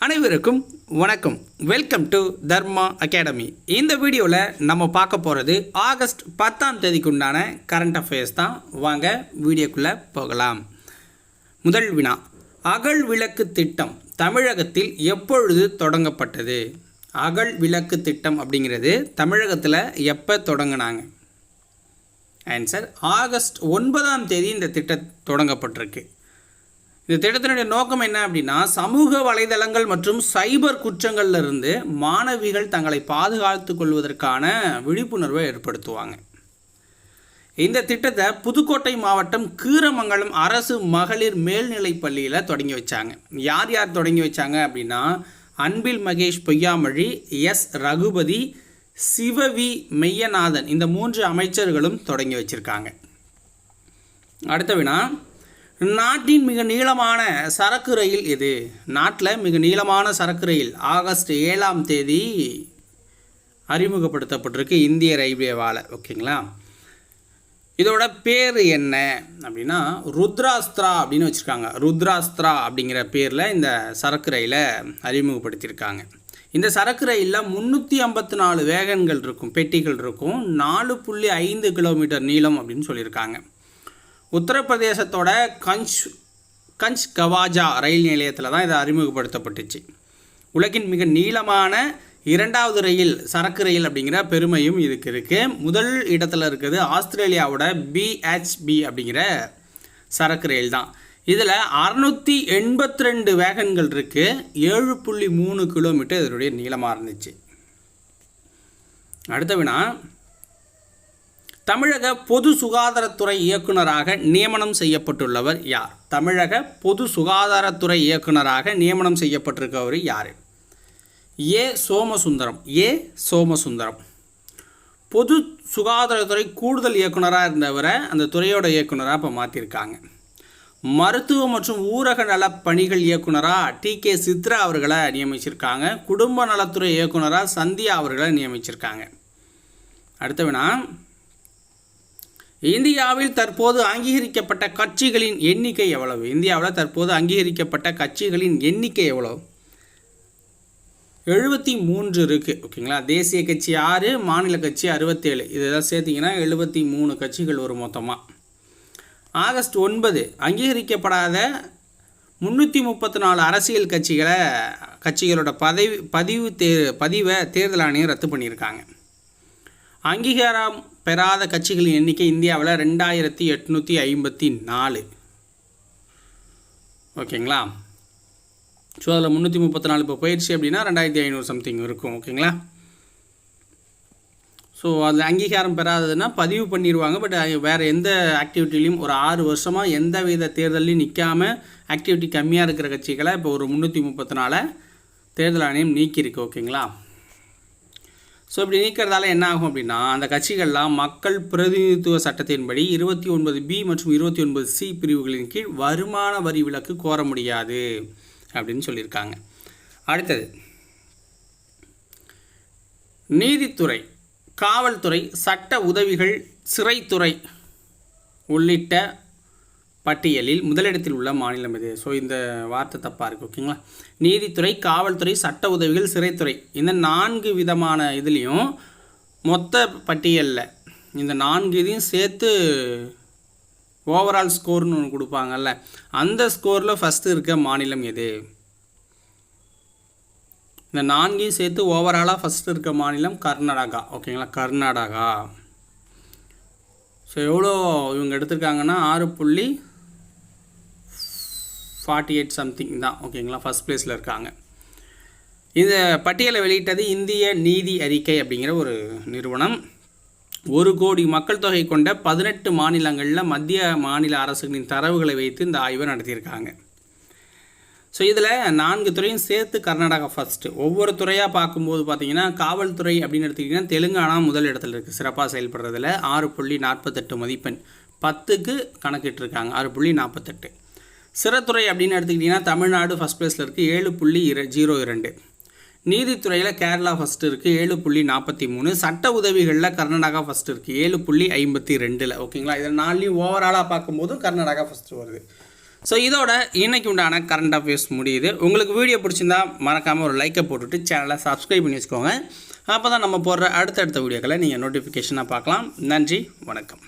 அனைவருக்கும் வணக்கம். Welcome to Dharma academy. இந்த வீடியோவில் நம்ம பார்க்க போகிறது ஆகஸ்ட் 10ஆம் தேதிக்கு உண்டான கரண்ட் அஃபேர்ஸ் தான். வாங்க வீடியோக்குள்ளே போகலாம். முதல் வினா, அகல் விளக்கு திட்டம் தமிழகத்தில் எப்பொழுது தொடங்கப்பட்டது? அகல் விளக்கு திட்டம் அப்படிங்கிறது தமிழகத்தில் எப்போ தொடங்கினாங்க? ஆன்சர் ஆகஸ்ட் 9ஆம் தேதி இந்த திட்டம் தொடங்கப்பட்டிருக்கு. இந்த திட்டத்தினுடைய நோக்கம் என்ன அப்படின்னா, சமூக வலைதளங்கள் மற்றும் சைபர் குற்றங்கள்லேருந்து மாணவிகள் தங்களை பாதுகாத்து கொள்வதற்கான விழிப்புணர்வை ஏற்படுத்துவாங்க. இந்த திட்டத்தை புதுக்கோட்டை மாவட்டம் கீரமங்கலம் அரசு மகளிர் மேல்நிலைப் பள்ளியில் தொடங்கி வச்சாங்க. யார் யார் தொடங்கி வச்சாங்க அப்படின்னா, அன்பில் மகேஷ் பொய்யாமொழி, எஸ் ரகுபதி, சிவவி மெய்யநாதன், இந்த 3 அமைச்சர்களும் தொடங்கி வச்சுருக்காங்க. அடுத்த வினா, நாட்டின் மிக நீளமான சரக்கு ரயில் எது? நாட்டில் மிக நீளமான சரக்கு ரயில் ஆகஸ்ட் 7ஆம் தேதி அறிமுகப்படுத்தப்பட்டிருக்கு இந்திய ரயில்வேவால். ஓகேங்களா? இதோட பேர் என்ன அப்படின்னா ருத்ராஸ்திரா அப்படின்னு வச்சுருக்காங்க. ருத்ராஸ்திரா அப்படிங்கிற பேரில் இந்த சரக்கு ரயிலை அறிமுகப்படுத்தியிருக்காங்க. இந்த சரக்கு ரயிலில் 354 வேகன்கள் இருக்கும், பெட்டிகள் இருக்கும், 4.5 கிலோமீட்டர் நீளம் அப்படின்னு சொல்லியிருக்காங்க. உத்தரப்பிரதேசத்தோட கஞ்ச் கவாஜா ரயில் நிலையத்தில் தான் இது அறிமுகப்படுத்தப்பட்டுச்சு. உலகின் மிக நீளமான 2வது ரயில் சரக்கு ரயில் அப்படிங்கிற பெருமையும் இதுக்கு இருக்குது. முதல் இடத்துல இருக்குது ஆஸ்திரேலியாவோட BHP அப்படிங்கிற சரக்கு ரயில் தான். இதில் 682 வேகன்கள் இருக்குது, 7.3 கிலோமீட்டர் இதனுடைய நீளமாக இருந்துச்சு. அடுத்த வினா, தமிழக பொது சுகாதாரத்துறை இயக்குநராக நியமனம் செய்யப்பட்டுள்ளவர் யார்? தமிழக பொது சுகாதாரத்துறை இயக்குநராக நியமனம் செய்யப்பட்டிருக்கவர் யார்? ஏ சோமசுந்தரம். பொது சுகாதாரத்துறை கூடுதல் இயக்குநராக இருந்தவரை அந்த துறையோட இயக்குநராக இப்போ மாற்றிருக்காங்க. மருத்துவ மற்றும் ஊரக நல பணிகள் இயக்குநராக TK சித்ரா அவர்களை நியமிச்சிருக்காங்க. குடும்ப நலத்துறை இயக்குநராக சந்தியா அவர்களை நியமிச்சிருக்காங்க. அடுத்த வினா, இந்தியாவில் தற்போது அங்கீகரிக்கப்பட்ட கட்சிகளின் எண்ணிக்கை எவ்வளவு? இந்தியாவில் தற்போது அங்கீகரிக்கப்பட்ட கட்சிகளின் எண்ணிக்கை எவ்வளவு? 73 இருக்குது. ஓகேங்களா? தேசிய கட்சி 6, மாநில கட்சி 67, இதெல்லாம் சேர்த்திங்கன்னா 73 கட்சிகள் வரும் மொத்தமாக. ஆகஸ்ட் 9 அங்கீகரிக்கப்படாத 334 அரசியல் கட்சிகளோட பதிவை தேர்தல் ஆணையம் ரத்து பண்ணியிருக்காங்க. அங்கீகாரம் பெறாத கட்சிகளின் எண்ணிக்கை இந்தியாவில் 2854. ஓகேங்களா? ஸோ அதில் 334 இப்போ போயிடுச்சு அப்படின்னா 2500 சம்திங் இருக்கும். ஓகேங்களா? ஸோ அதில் அங்கீகாரம் பெறாததுன்னா பதிவு பண்ணிடுவாங்க. பட் வேறு எந்த ஆக்டிவிட்டிலையும் ஒரு 6 வருஷமாக எந்த வித தேர்தலையும் நிற்காமல் ஆக்டிவிட்டி கம்மியாக இருக்கிற கட்சிகளை இப்போ ஒரு 334 தேர்தல் ஆணையம் நீக்கியிருக்கு. ஓகேங்களா? ஸோ இப்படி நீக்கிறதால என்ன ஆகும் அப்படின்னா, அந்த கட்சிகள்லாம் மக்கள் பிரதிநிதித்துவ சட்டத்தின்படி 29B மற்றும் 29C பிரிவுகளின் கீழ் வருமான வரி விலக்கு கோர முடியாது அப்படின்னு சொல்லியிருக்காங்க. அடுத்தது, நீதித்துறை, காவல்துறை, சட்ட உதவிகள், சிறைத்துறை உள்ளிட்ட பட்டியலில் முதலிடத்தில் உள்ள மாநிலம் இது. ஸோ இந்த வார்த்தை தப்பாக இருக்குது. ஓகேங்களா? நீதித்துறை, காவல்துறை, சட்ட உதவிகள், சிறைத்துறை, இந்த 4 விதமான இதுலேயும் மொத்த பட்டியலில் இந்த 4 இதையும் சேர்த்து ஓவரால் ஸ்கோர்னு ஒன்று கொடுப்பாங்கல்ல, அந்த ஸ்கோரில் ஃபஸ்ட்டு இருக்க மாநிலம் எது? இந்த 4ஐயும் சேர்த்து ஓவராலாக ஃபஸ்ட்டு இருக்க மாநிலம் கர்நாடகா. ஓகேங்களா? கர்நாடகா. ஸோ எவ்வளோ இவங்க எடுத்திருக்காங்கன்னா 6.48 சம்திங் தான். ஓகேங்களா? ஃபஸ்ட் பிளேஸில் இருக்காங்க. இந்த பட்டியலை வெளியிட்டது இந்திய நீதி அறிக்கை அப்படிங்கிற ஒரு நிறுவனம். 1 கோடி மக்கள் தொகை கொண்ட 18 மாநிலங்களில் மத்திய மாநில அரசுகளின் தரவுகளை வைத்து இந்த ஆய்வை நடத்தியிருக்காங்க. ஸோ இதில் 4 துறையும் சேர்த்து கர்நாடகா ஃபஸ்ட்டு. ஒவ்வொரு துறையாக பார்க்கும்போது பார்த்தீங்கன்னா, காவல்துறை அப்படின்னு எடுத்துக்கிட்டிங்கன்னா தெலுங்கானா முதல் இடத்துல இருக்குது சிறப்பாக செயல்படுறதில். 6.48 மதிப்பெண், 10க்கு கணக்கிட்டிருக்காங்க. 6.48. சிறைத்துறை அப்படின்னு எடுத்துக்கிட்டிங்கன்னா தமிழ்நாடு ஃபஸ்ட் பிளேஸில் இருக்குது, 7.02. நீதித்துறையில் கேரளா ஃபஸ்ட்டு இருக்குது, 7.43. சட்ட உதவிகளில் கர்நாடகா ஃபஸ்ட்டு இருக்குது, 7.52. ஓகேங்களா? இதில் 4லையும் ஓவராலாக பார்க்கும்போது கர்நாடகா ஃபஸ்ட்டு வருது. ஸோ இதோட இன்றைக்கி உண்டான கரண்ட் அஃபேர்ஸ் முடியுது. உங்களுக்கு வீடியோ பிடிச்சிருந்தா மறக்காமல் ஒரு லைக்கை போட்டுட்டு சேனலை சப்ஸ்கிரைப் பண்ணி வச்சுக்கோங்க. அப்போ தான் நம்ம போடுற அடுத்தடுத்த வீடியோக்களை நீங்கள் நோட்டிஃபிகேஷனாக பார்க்கலாம். நன்றி, வணக்கம்.